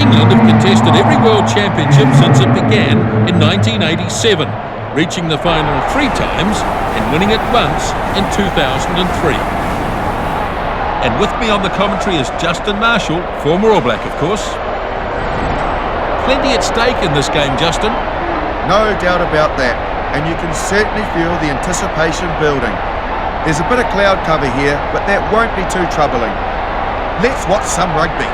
England have contested every World Championship since it began in 1987, reaching the final 3 times and winning it once in 2003. And with me on the commentary is Justin Marshall, former All Black, of course. Plenty at stake in this game, Justin. No doubt about that, and you can certainly feel the anticipation building. There's a bit of cloud cover here, but that won't be too troubling. Let's watch some rugby.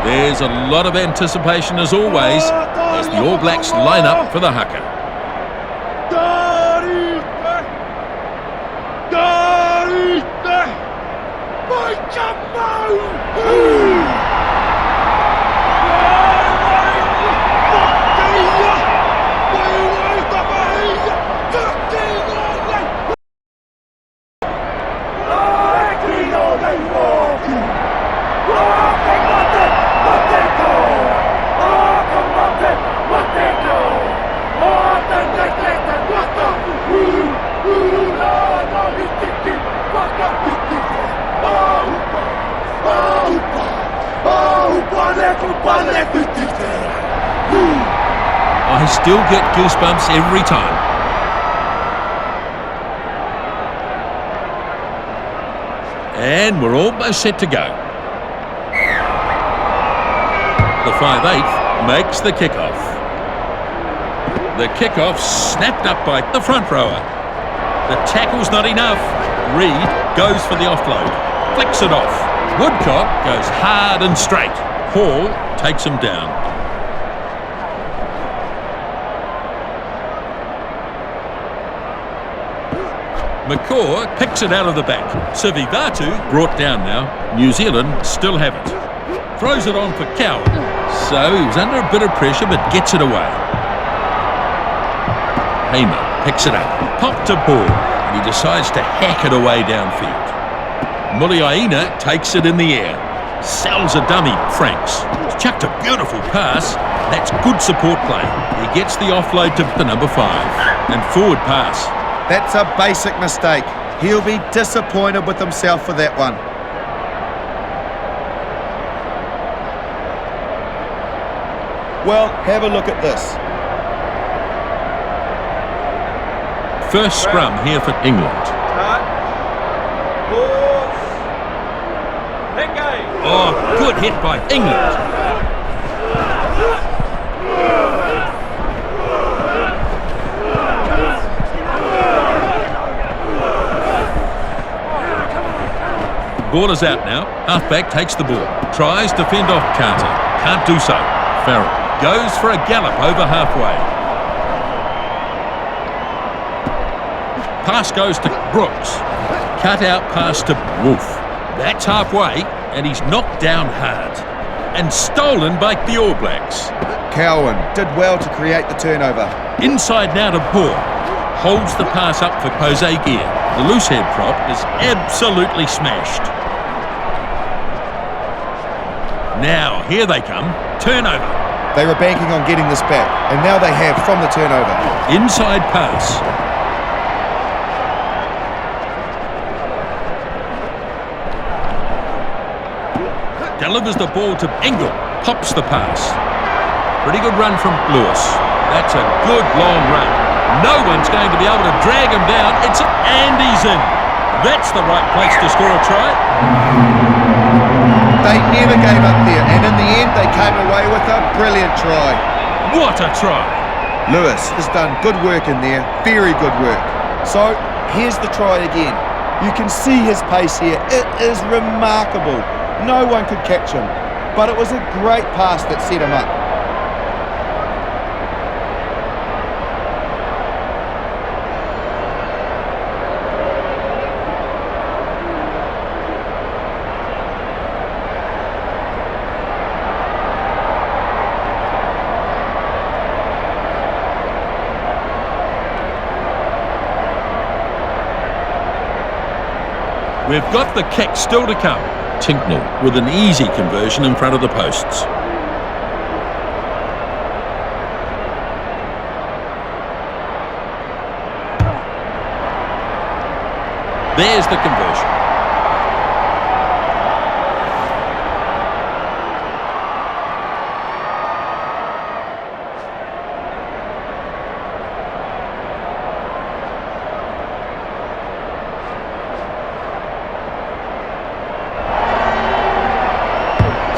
There's a lot of anticipation as always as the All Blacks line up for the haka. I still get goosebumps every time. And we're almost set to go. The 5/8 makes the kickoff. The kickoff snapped up by the front rower. The tackle's not enough. Reed goes for the offload. Flicks it off. Woodcock goes hard and straight. Hall takes him down. McCaw picks it out of the back. Sivivatu brought down now. New Zealand still have it. Throws it on for Cowan. So he was under a bit of pressure but gets it away. Hamer picks it up. Pop to ball. And he decides to hack it away downfield. Muliaina takes it in the air. Sells a dummy, Franks. Chucked a beautiful pass. That's good support play. He gets the offload to the number 5. And forward pass. That's a basic mistake. He'll be disappointed with himself for that one. Well, have a look at this. First scrum here for England. Oh, good hit by England. Ball is out now. Halfback takes the ball. Tries to fend off Carter. Can't do so. Farrell goes for a gallop over halfway. Pass goes to Brooks. Cut out pass to Wolf. That's halfway, and he's knocked down hard. And stolen by the All Blacks. Cowan did well to create the turnover. Inside now to Bohr. Holds the pass up for Jose Gear. The loose head prop is absolutely smashed. Now, here they come. Turnover. They were banking on getting this back, and now they have from the turnover. Inside pass. Delivers the ball to Engel. Pops the pass. Pretty good run from Lewis. That's a good long run. No one's going to be able to drag him down. And he's in. That's the right place to score a try. They never gave up there, and in the end they came away with a brilliant try. What a try! Lewis has done good work in there, very good work. So, here's the try again. You can see his pace here. It is remarkable. No one could catch him, but it was a great pass that set him up. We've got the kick still to come. Tinknell with an easy conversion in front of the posts. There's the conversion.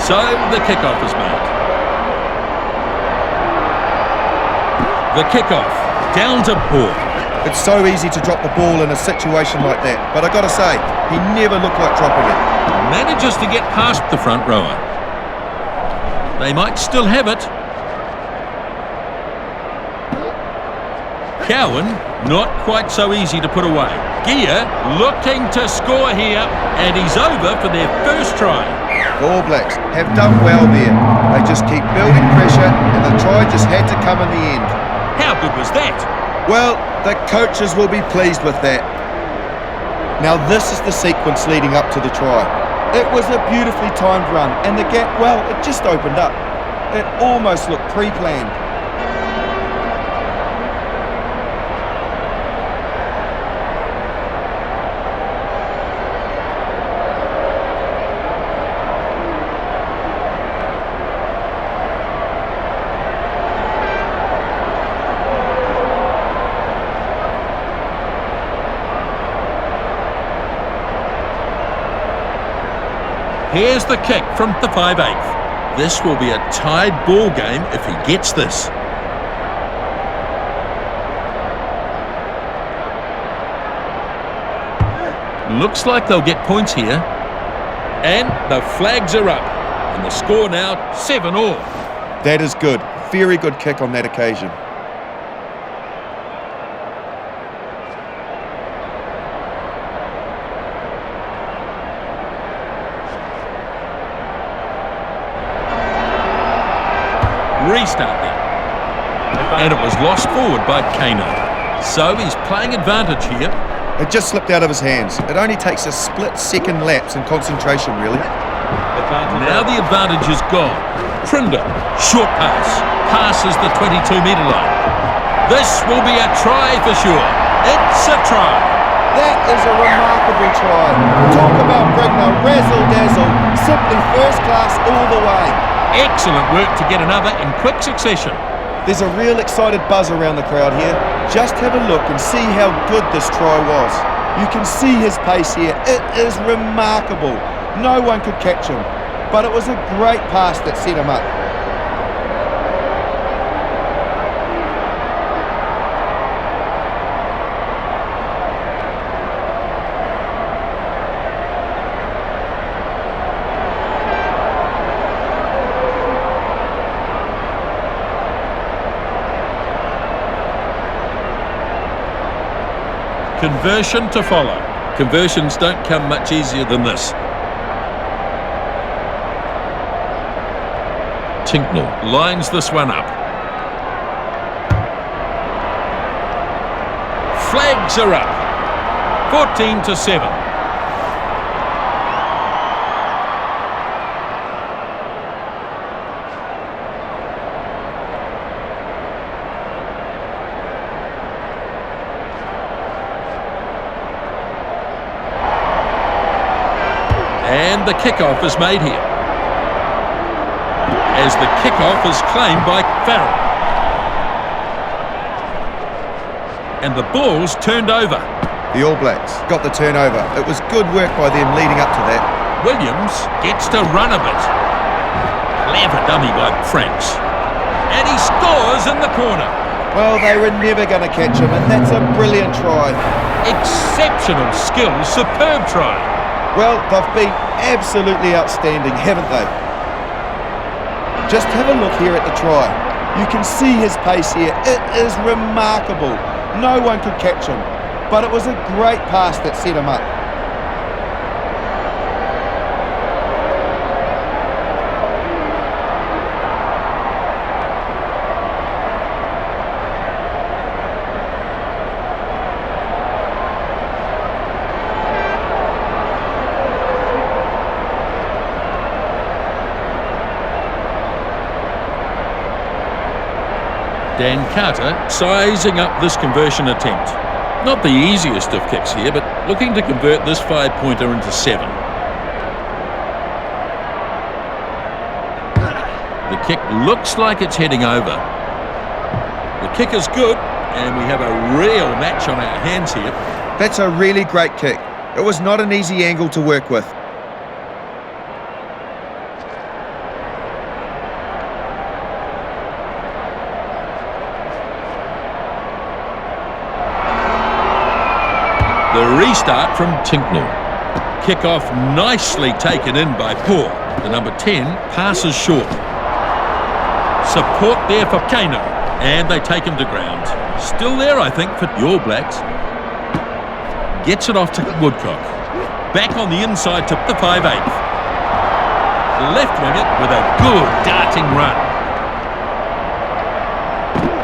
So the kickoff is made. The kickoff, down to Paul. It's so easy to drop the ball in a situation like that, but I gotta say, he never looked like dropping it. Manages to get past the front rower. They might still have it. Cowan, not quite so easy to put away. Gia looking to score here, and he's over for their first try. The All Blacks have done well there. They just keep building pressure, and the try just had to come in the end. How good was that? Well, the coaches will be pleased with that. Now this is the sequence leading up to the try. It was a beautifully timed run, and the gap, well, it just opened up. It almost looked pre-planned. Here's the kick from the 5/8. This will be a tied ball game if he gets this. Looks like they'll get points here. And the flags are up. And the score now 7-all. That is good. Very good kick on that occasion. Restart there. And it was lost forward by Kano. So he's playing advantage here. It just slipped out of his hands. It only takes a split-second lapse in concentration, really. Now the advantage is gone. Trinder, short pass, passes the 22-metre line. This will be a try for sure. It's a try. That is a remarkable try. Talk about bringing a razzle-dazzle. Simply first class all the way. Excellent work to get another in quick succession. There's a real excited buzz around the crowd here. Just have a look and see how good this try was. You can see his pace here. It is remarkable. No one could catch him. But it was a great pass that set him up. Conversion to follow. Conversions don't come much easier than this. Tinknell lines this one up. Flags are up. 14-7. And the kickoff is made here. As the kickoff is claimed by Farrell. And the ball's turned over. The All Blacks got the turnover. It was good work by them leading up to that. Williams gets to run a bit. Clever dummy by Franks. And he scores in the corner. Well, they were never going to catch him, and that's a brilliant try. Exceptional skill, superb try. Well, they've been absolutely outstanding, haven't they? Just have a look here at the try. You can see his pace here. It is remarkable. No one could catch him. But it was a great pass that set him up. Dan Carter sizing up this conversion attempt. Not the easiest of kicks here, but looking to convert this 5-pointer into 7. The kick looks like it's heading over. The kick is good, and we have a real match on our hands here. That's a really great kick. It was not an easy angle to work with. The restart from Tinknell. Kick off nicely taken in by Paul. The number 10 passes short. Support there for Kano. And they take him to ground. Still there, I think, for the All Blacks. Gets it off to Woodcock. Back on the inside to the 5/8. Left wing it with a good darting run.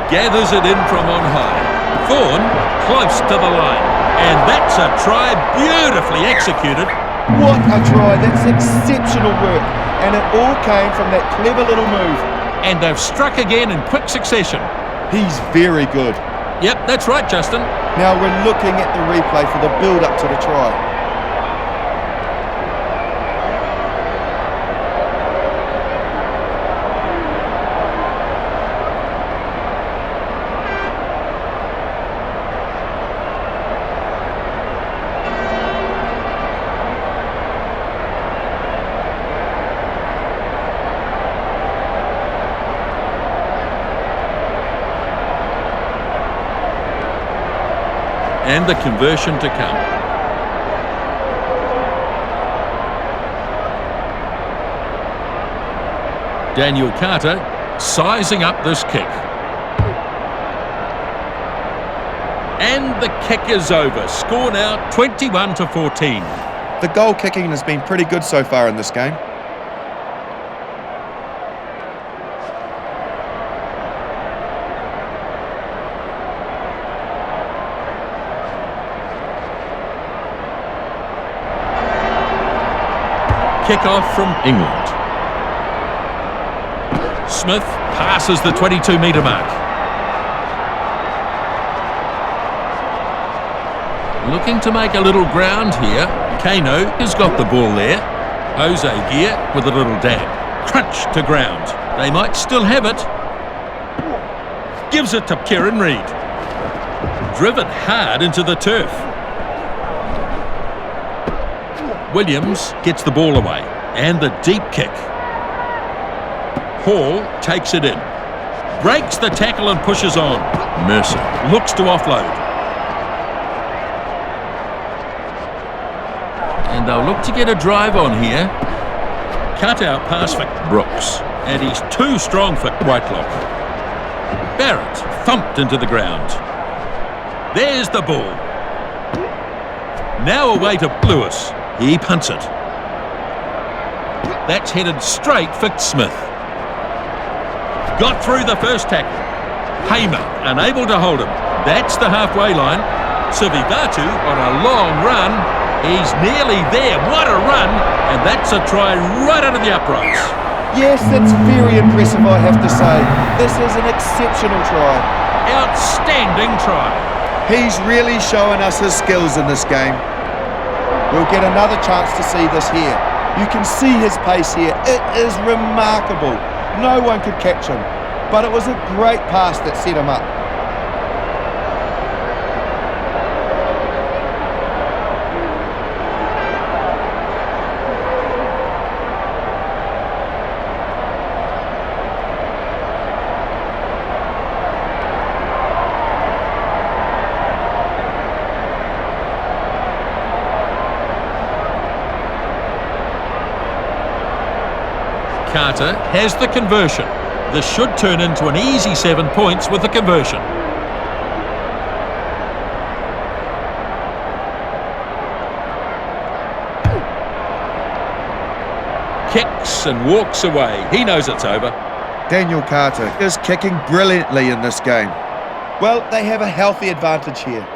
Gathers it in from on high. Thorne close to the line. And that's a try beautifully executed. What a try. That's exceptional work. And it all came from that clever little move. And they've struck again in quick succession. He's very good. Yep, that's right, Justin. Now we're looking at the replay for the build-up to the try. And the conversion to come. Daniel Carter sizing up this kick. And the kick is over. Score now 21-14. The goal kicking has been pretty good so far in this game. Kick-off from England. Smith passes the 22-metre mark. Looking to make a little ground here. Kano has got the ball there. Jose Gear with a little dab. Crunch to ground. They might still have it. Gives it to Kieran Reid. Driven hard into the turf. Williams gets the ball away, and the deep kick. Hall takes it in, breaks the tackle and pushes on. Mercer looks to offload. And they'll look to get a drive on here. Cut out pass for Brooks, and he's too strong for Whitelock. Barrett thumped into the ground. There's the ball. Now away to Lewis. He punts it. That's headed straight for Smith. Got through the first tackle. Hamer unable to hold him. That's the halfway line. Sivivatu on a long run. He's nearly there. What a run. And that's a try right under the uprights. Yes, that's very impressive, I have to say. This is an exceptional try. Outstanding try. He's really showing us his skills in this game. We'll get another chance to see this here. You can see his pace here. It is remarkable. No one could catch him. But it was a great pass that set him up. Carter has the conversion. This should turn into an easy 7 points with the conversion. Kicks and walks away. He knows it's over. Daniel Carter is kicking brilliantly in this game. Well, they have a healthy advantage here.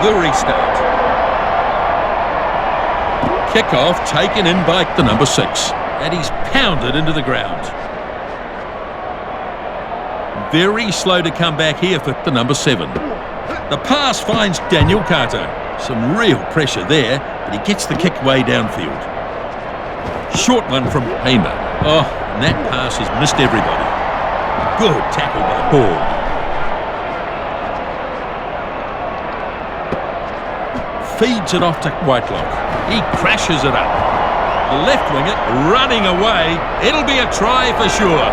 the restart. Kick-off taken in by the number 6. And he's pounded into the ground. Very slow to come back here for the number 7. The pass finds Daniel Carter. Some real pressure there, but he gets the kick way downfield. Short one from Hamer. Oh, and that pass has missed everybody. Good tackle by Paul. Feeds it off to Whitelock. He crashes it up. The left winger running away. It'll be a try for sure.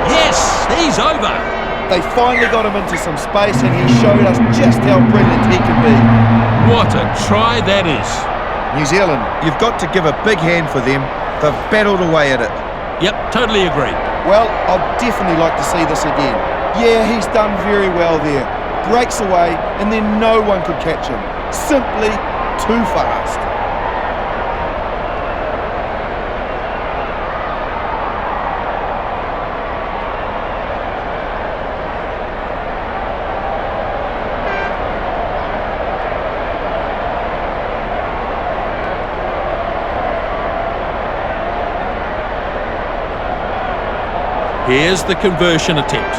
Yes, he's over. They finally got him into some space and he showed us just how brilliant he can be. What a try that is. New Zealand, you've got to give a big hand for them. They've battled away at it. Yep, totally agree. Well, I'd definitely like to see this again. Yeah, he's done very well there. Breaks away and then no one could catch him. Simply too fast. Here's the conversion attempt.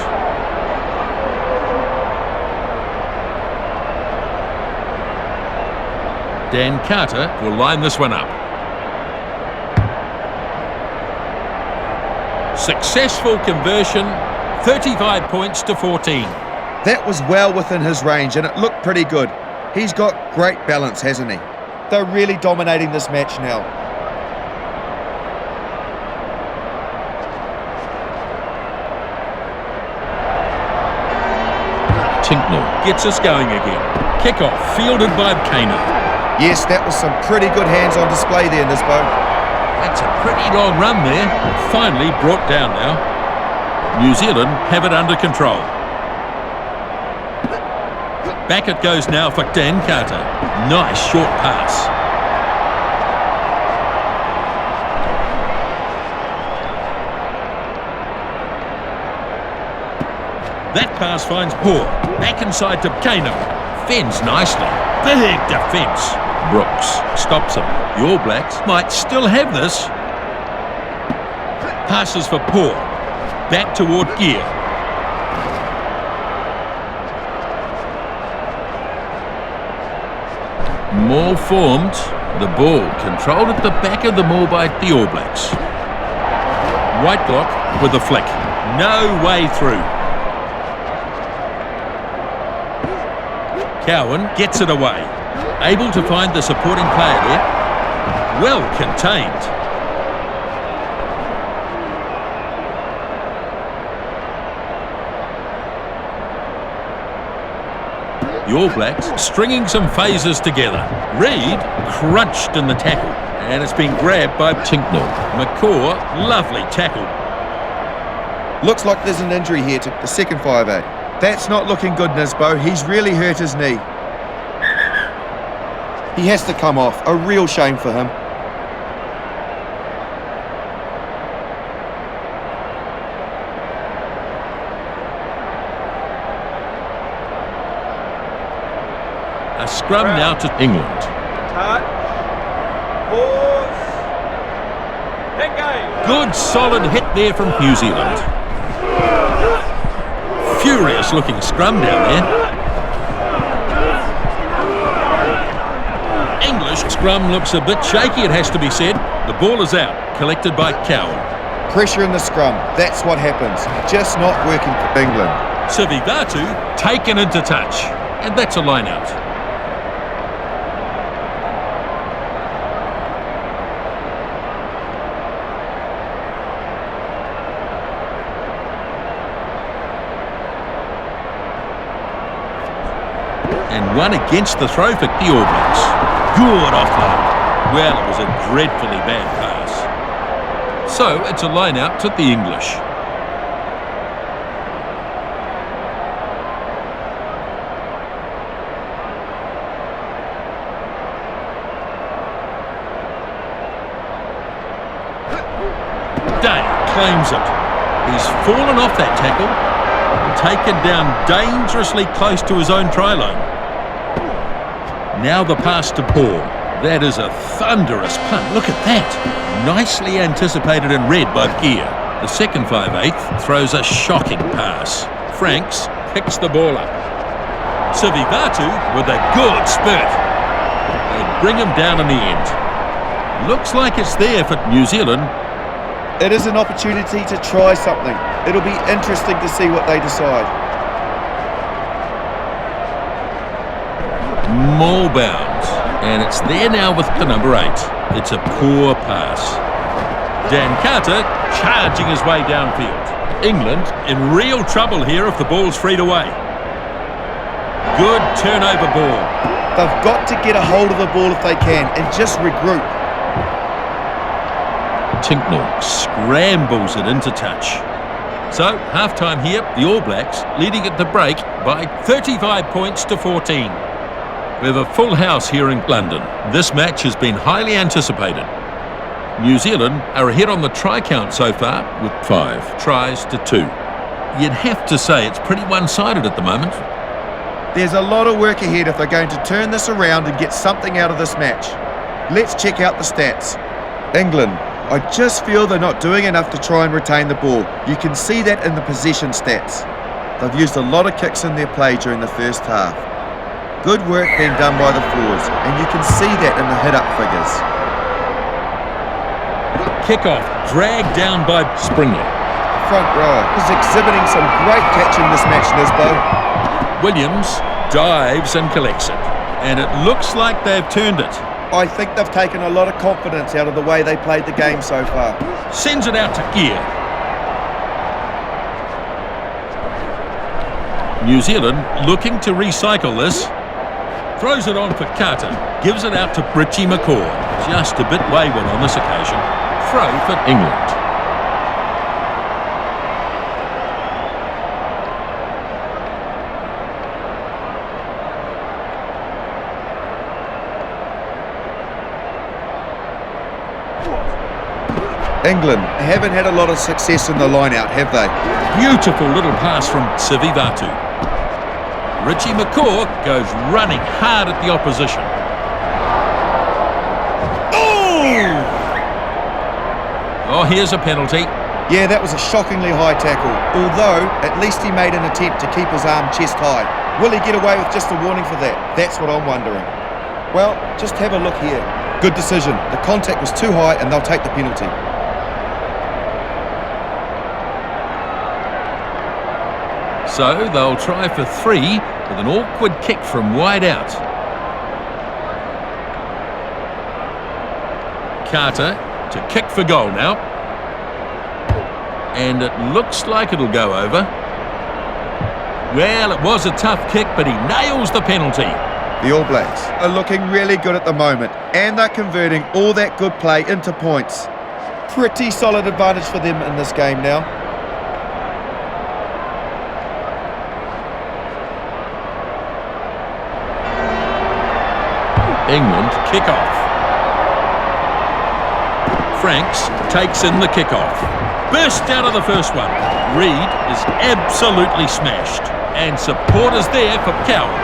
Dan Carter will line this one up. Successful conversion, 35 points to 14. That was well within his range and it looked pretty good. He's got great balance, hasn't he? They're really dominating this match now. Tinknell gets us going again. Kick-off fielded by Kana. Yes, that was some pretty good hands on display there, Nisbo. That's a pretty long run there. Finally brought down now. New Zealand have it under control. Back it goes now for Dan Carter. Nice short pass. That pass finds Paul. Back inside to Kano. Fends nicely. Big defence. Brooks stops him. The All Blacks might still have this. Passes for Paul. Back toward Gear. More formed. The ball controlled at the back of the maul by the All Blacks. Whitelock with a flick. No way through. Cowan gets it away. Able to find the supporting player there. Well contained. The All Blacks stringing some phases together. Reid crunched in the tackle. And it's been grabbed by Tinknell. McCaw, lovely tackle. Looks like there's an injury here to the second 5'8". That's not looking good, Nisbo. He's really hurt his knee. He has to come off. A real shame for him. A scrum now to England. Touch. Pause. Hit game. Good solid hit there from New Zealand. Furious looking scrum down there. English scrum looks a bit shaky, it has to be said. The ball is out, collected by Cowan. Pressure in the scrum, that's what happens. Just not working for England. Sivivatu taken into touch, and that's a line out. And one against the throw for the All Blacks. Good offload. Well, it was a dreadfully bad pass. So it's a line out to the English. Day claims it. He's fallen off that tackle and taken down dangerously close to his own try line. Now the pass to Paul. That is a thunderous punt. Look at that. Nicely anticipated and read by Gear. The second 5/8 throws a shocking pass. Franks picks the ball up. Sivivatu with a good spurt. They bring him down in the end. Looks like it's there for New Zealand. It is an opportunity to try something. It'll be interesting to see what they decide. More bounds. And it's there now with the number 8. It's a poor pass. Dan Carter charging his way downfield. England in real trouble here if the ball's freed away. Good turnover ball. They've got to get a hold of the ball if they can and just regroup. Tinknell scrambles it into touch. So, half-time here, the All Blacks leading at the break by 35 points to 14. We have a full house here in London. This match has been highly anticipated. New Zealand are ahead on the try count so far with 5 tries to 2. You'd have to say it's pretty one-sided at the moment. There's a lot of work ahead if they're going to turn this around and get something out of this match. Let's check out the stats. England, I just feel they're not doing enough to try and retain the ball. You can see that in the possession stats. They've used a lot of kicks in their play during the first half. Good work being done by the forwards, and you can see that in the hit-up figures. Kick-off dragged down by Springer. Front row is exhibiting some great catch in this match, Nisbo. Williams dives and collects it, and it looks like they've turned it. I think they've taken a lot of confidence out of the way they played the game so far. Sends it out to Gear. New Zealand looking to recycle this. Throws it on for Carter. Gives it out to Richie McCaw. Just a bit wayward on this occasion. Throw for England. England haven't had a lot of success in the line-out, have they? Beautiful little pass from Sivivatu. Richie McCaw goes running hard at the opposition. Oh, here's a penalty. Yeah, that was a shockingly high tackle. Although, at least he made an attempt to keep his arm chest high. Will he get away with just a warning for that? That's what I'm wondering. Well, just have a look here. Good decision. The contact was too high and they'll take the penalty. So they'll try for 3 with an awkward kick from wide out. Carter to kick for goal now. And it looks like it'll go over. Well, it was a tough kick, but he nails the penalty. The All Blacks are looking really good at the moment, and they're converting all that good play into points. Pretty solid advantage for them in this game now. England kick off. Franks takes in the kickoff. Burst out of the first one. Reid is absolutely smashed. And supporters there for Cowan.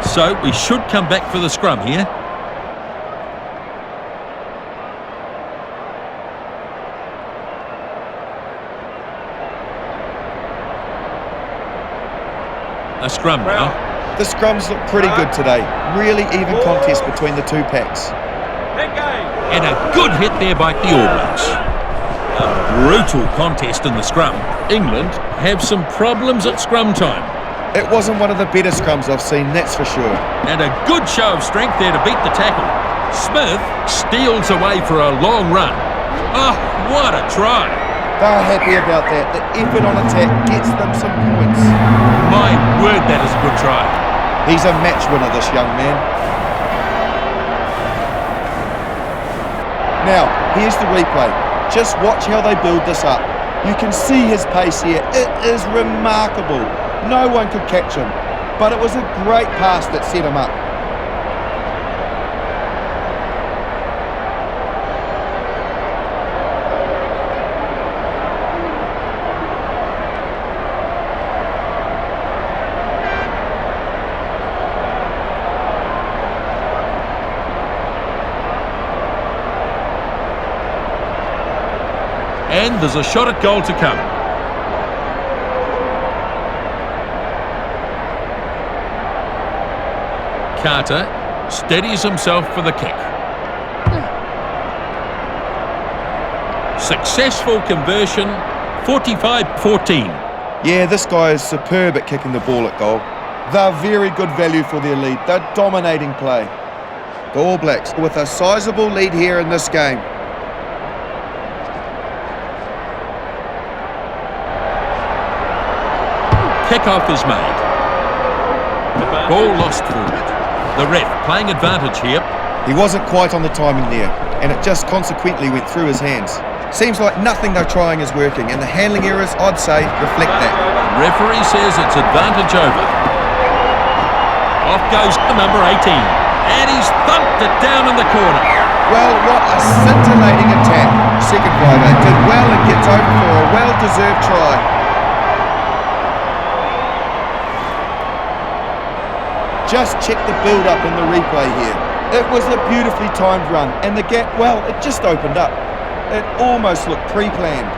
So we should come back for the scrum here. A scrum now. The scrums look pretty good today. Really even contest between the two packs. And a good hit there by the All Blacks. A brutal contest in the scrum. England have some problems at scrum time. It wasn't one of the better scrums I've seen, that's for sure. And a good show of strength there to beat the tackle. Smith steals away for a long run. Oh, what a try. They're happy about that. The effort on attack gets them some points. My word, that is a good try. He's a match winner, this young man. Now, here's the replay. Just watch how they build this up. You can see his pace here. It is remarkable. No one could catch him. But it was a great pass that set him up. And there's a shot at goal to come. Carter steadies himself for the kick. Successful conversion, 45-14. Yeah, this guy is superb at kicking the ball at goal. They're very good value for their lead. They're dominating play. The All Blacks with a sizable lead here in this game. Kick-off is made. Ball lost forward. The ref playing advantage here. He wasn't quite on the timing there, and it just consequently went through his hands. Seems like nothing they're trying is working, and the handling errors, I'd say, reflect that. Referee says it's advantage over. Off goes number 18, and he's thumped it down in the corner. Well, what a scintillating attack. Second driver did well and gets over for a well-deserved try. Just check the build-up in the replay here. It was a beautifully timed run, and the gap, well, it just opened up. It almost looked pre-planned.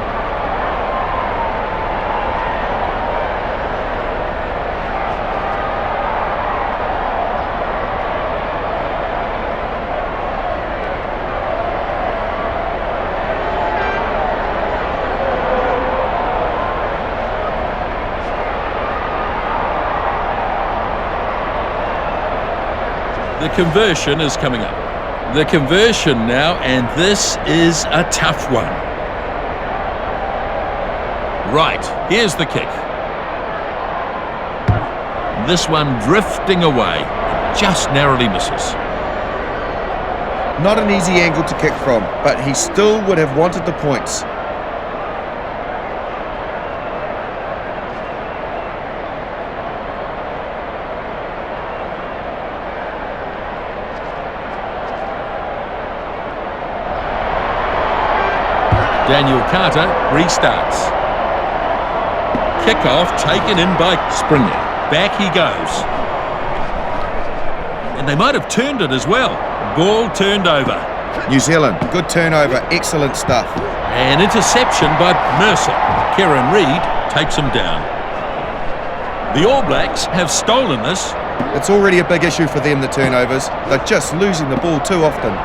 The conversion is coming up. The conversion now, and this is a tough one. Right, here's the kick. This one drifting away, just narrowly misses. Not an easy angle to kick from, but he still would have wanted the points. Daniel Carter restarts. Kick-off taken in by Springer. Back he goes. And they might have turned it as well. Ball turned over. New Zealand, good turnover, excellent stuff. An interception by Mercer. Kieran Reid takes him down. The All Blacks have stolen this. It's already a big issue for them, the turnovers. They're just losing the ball too often.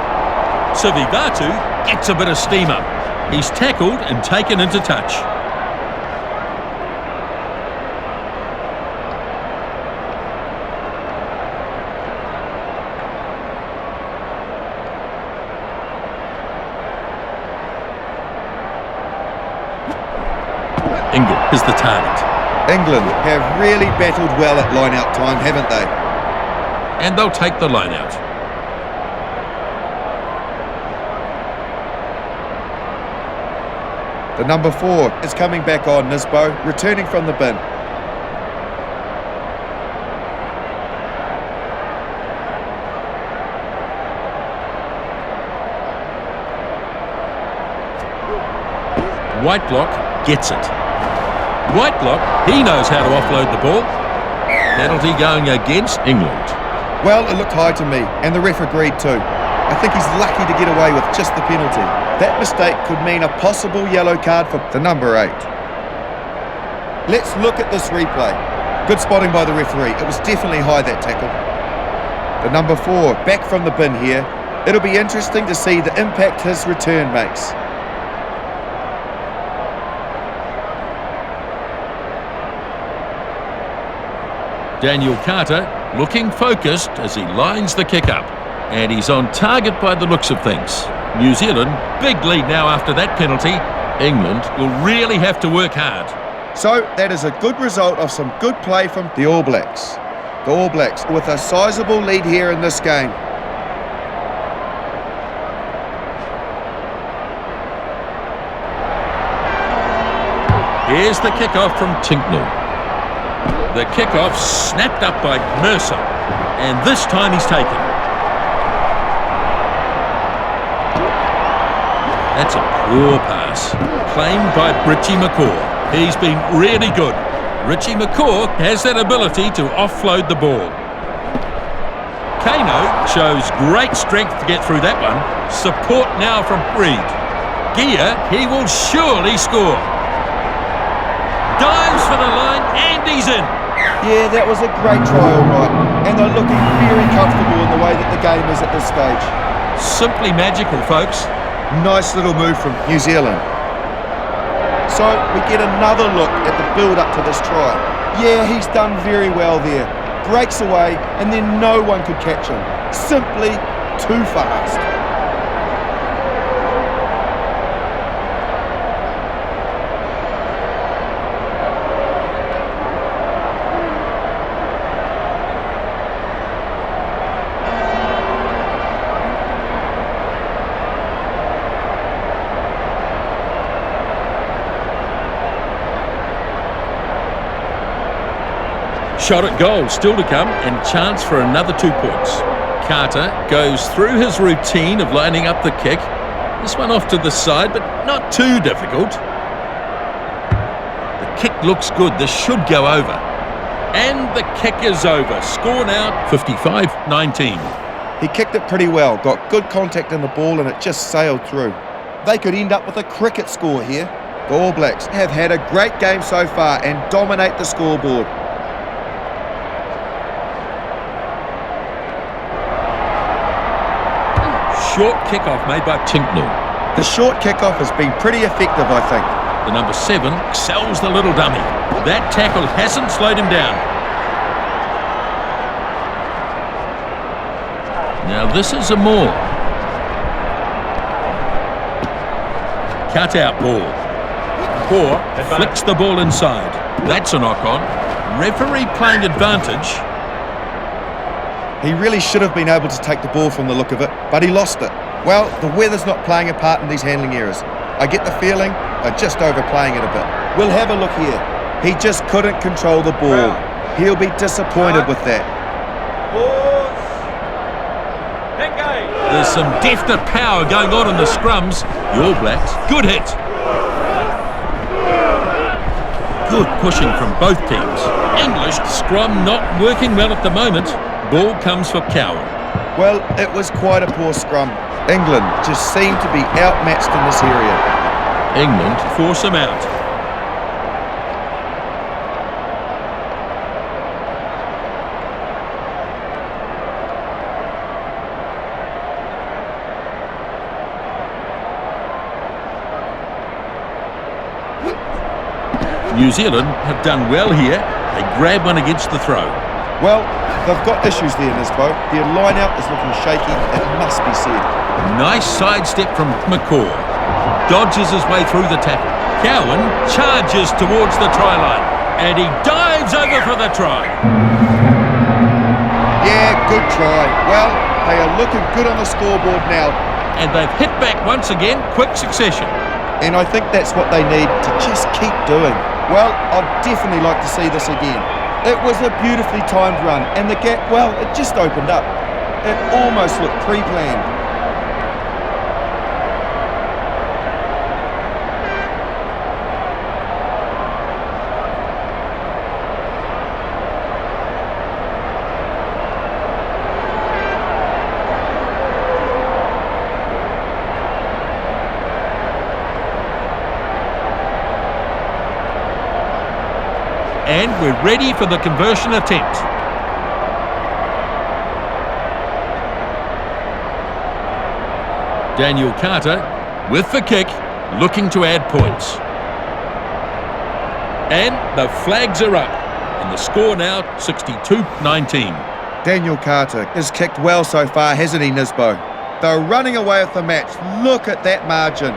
Sivivatu gets a bit of steam up. He's tackled and taken into touch. England is the target. England have really battled well at line-out time, haven't they? And they'll take the line out. The number 4 is coming back on, Nisbo, returning from the bin. Whitelock gets it. Whitelock, he knows how to offload the ball. Penalty going against England. Well, it looked high to me, and the ref agreed too. I think he's lucky to get away with just the penalty. That mistake could mean a possible yellow card for the number 8. Let's look at this replay. Good spotting by the referee. It was definitely high, that tackle. The number 4, back from the bin here. It'll be interesting to see the impact his return makes. Daniel Carter looking focused as he lines the kick up. And he's on target by the looks of things. New Zealand, big lead now after that penalty. England will really have to work hard. So that is a good result of some good play from the All Blacks. The All Blacks with a sizable lead here in this game. Here's the kickoff from Tinknell. The kickoff snapped up by Mercer. And this time he's taken. That's a poor pass. Claimed by Richie McCaw. He's been really good. Richie McCaw has that ability to offload the ball. Kano shows great strength to get through that one. Support now from Reid. gear, he will surely score. Dives for the line and he's in. Yeah, that was a great try, all right. And they're looking very comfortable in the way that the game is at this stage. Simply magical, folks. Nice little move from New Zealand. So we get another look at the build-up to this try. Yeah, he's done very well there. Breaks away and then no one could catch him. Simply too fast. Shot at goal still to come and chance for another 2 points. Carter goes through his routine of lining up the kick. This one off to the side, but not too difficult. The kick looks good. This should go over. And the kick is over. Score now 55-19. He kicked it pretty well, got good contact in the ball and it just sailed through. They could end up with a cricket score here. The All Blacks have had a great game so far and dominate the scoreboard. Short kickoff made by Tinknell. The short kickoff has been pretty effective, I think. The number 7 excels the little dummy. That tackle hasn't slowed him down. Now this is a maul. Cut out ball. Poor flicks the ball inside. That's a knock on. Referee playing advantage. He really should have been able to take the ball from the look of it, but he lost it. Well, the weather's not playing a part in these handling errors. I get the feeling they're just overplaying it a bit. We'll have a look here. He just couldn't control the ball. He'll be disappointed with that. There's some definite power going on in the scrums. The All Blacks, good hit. Good pushing from both teams. English scrum not working well at the moment. Ball comes for Cowan. Well, it was quite a poor scrum. England just seemed to be outmatched in this area. England force him out. New Zealand have done well here. They grab one against the throw. Well, they've got issues there, Nisbo. Their line-out is looking shaky, it must be said. Nice sidestep from McCaw. Dodges his way through the tackle. Cowan charges towards the try line. And he dives over for the try. Yeah, good try. Well, they are looking good on the scoreboard now. And they've hit back once again, quick succession. And I think that's what they need to just keep doing. Well, I'd definitely like to see this again. It was a beautifully timed run, and the gap, well, it just opened up. It almost looked pre-planned. And we're ready for the conversion attempt. Daniel Carter with the kick, looking to add points. And the flags are up. And the score now 62-19. Daniel Carter has kicked well so far, hasn't he, Nisbo? They're running away with the match. Look at that margin.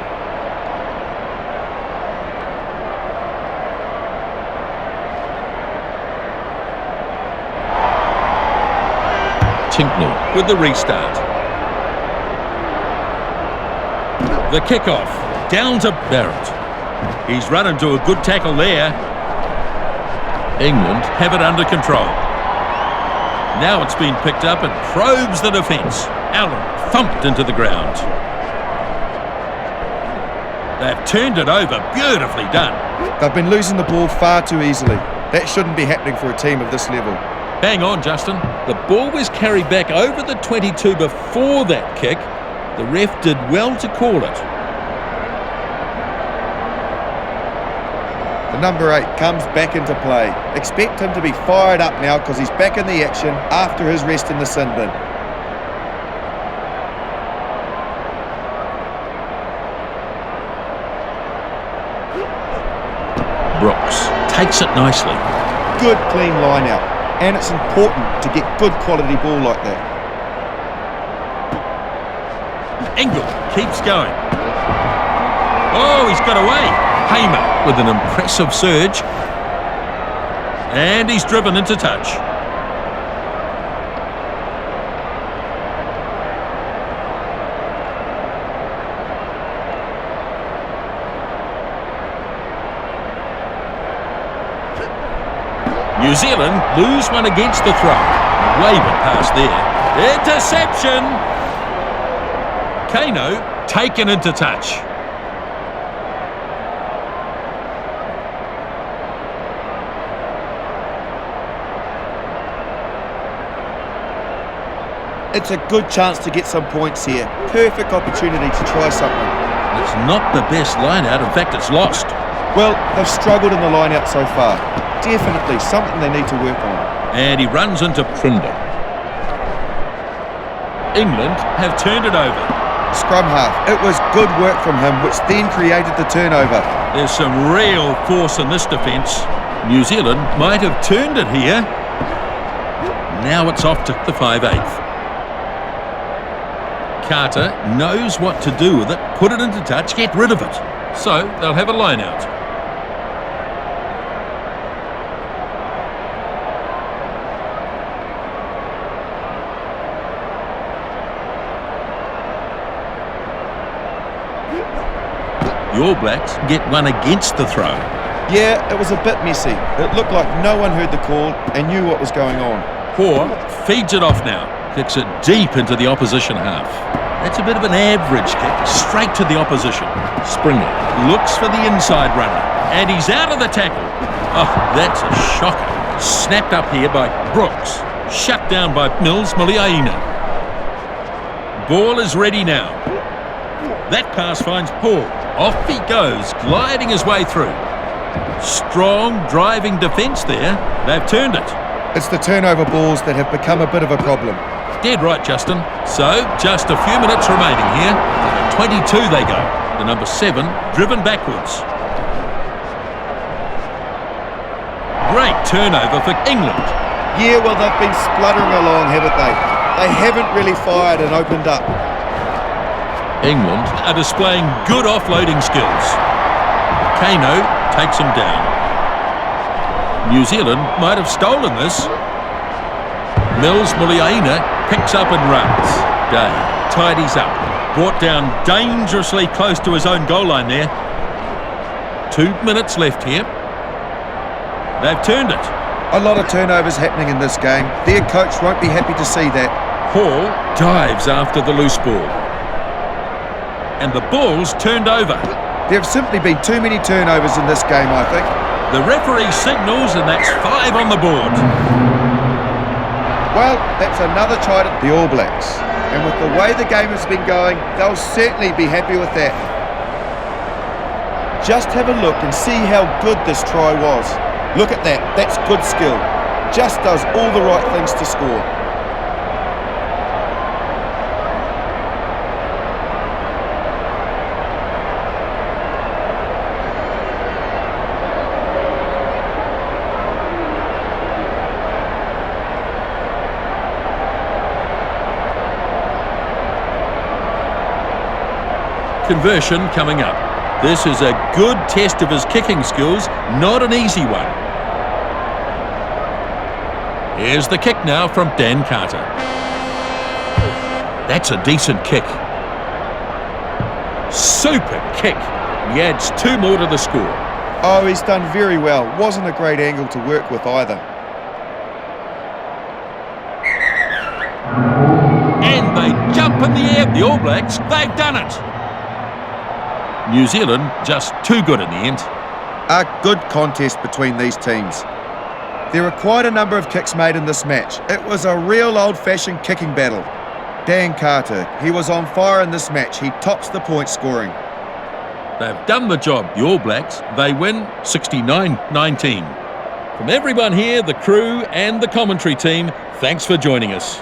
Tinknell with the restart. The kickoff, down to Barrett. He's run into a good tackle there. England have it under control. Now it's been picked up and probes the defence. Allen thumped into the ground. They've turned it over, beautifully done. They've been losing the ball far too easily. That shouldn't be happening for a team of this level. Bang on, Justin. The ball was carried back over the 22 before that kick. The ref did well to call it. The number 8 comes back into play. Expect him to be fired up now because he's back in the action after his rest in the sin bin. Brooks takes it nicely. Good clean line out, and it's important to get good quality ball like that. Engel keeps going. Oh, he's got away. Hamer with an impressive surge. And he's driven into touch. New Zealand lose one against the throw. Waving past there. Interception! Kano taken into touch. It's a good chance to get some points here. Perfect opportunity to try something. It's not the best line-out. In fact, it's lost. Well, they've struggled in the line-out so far. Definitely something they need to work on. And he runs into Prinder. England have turned it over. Scrum half. It was good work from him, which then created the turnover. There's some real force in this defence. New Zealand might have turned it here. Now it's off to the 5/8. Carter knows what to do with it. Put it into touch, get rid of it. So they'll have a line out. The All Blacks get one against the throw. Yeah, it was a bit messy. It looked like no one heard the call and knew what was going on. Hoare feeds it off now. Kicks it deep into the opposition half. That's a bit of an average kick, straight to the opposition. Springer looks for the inside runner, and he's out of the tackle. Oh, that's a shocker. Snapped up here by Brooks. Shut down by Mills Muliaina. Ball is ready now. That pass finds Paul. Off he goes, gliding his way through. Strong driving defence there. They've turned it. It's the turnover balls that have become a bit of a problem. Dead right, Justin. So, just a few minutes remaining here. To 22 they go. The number 7 driven backwards. Great turnover for England. Yeah, well, they've been spluttering along, haven't they? They haven't really fired and opened up. England are displaying good offloading skills. Kano takes him down. New Zealand might have stolen this. Mills Muliaina picks up and runs. Day tidies up. Brought down dangerously close to his own goal line there. 2 minutes left here. They've turned it. A lot of turnovers happening in this game. Their coach won't be happy to see that. Hall dives after the loose ball. And the ball's turned over. There have simply been too many turnovers in this game, I think. The referee signals, and that's 5 on the board. Well, that's another try at the All Blacks. And with the way the game has been going, they'll certainly be happy with that. Just have a look and see how good this try was. Look at that, that's good skill. Just does all the right things to score. Conversion coming up. This is a good test of his kicking skills, not an easy one. Here's the kick now from Dan Carter. That's a decent kick. Super kick. He adds 2 more to the score. Oh, he's done very well. Wasn't a great angle to work with either. And they jump in the air. The All Blacks, they've done it. New Zealand just too good in the end. A good contest between these teams. There were quite a number of kicks made in this match. It was a real old-fashioned kicking battle. Dan Carter, he was on fire in this match. He tops the point scoring. They've done the job, the All Blacks. They win 69-19. From everyone here, the crew and the commentary team, thanks for joining us.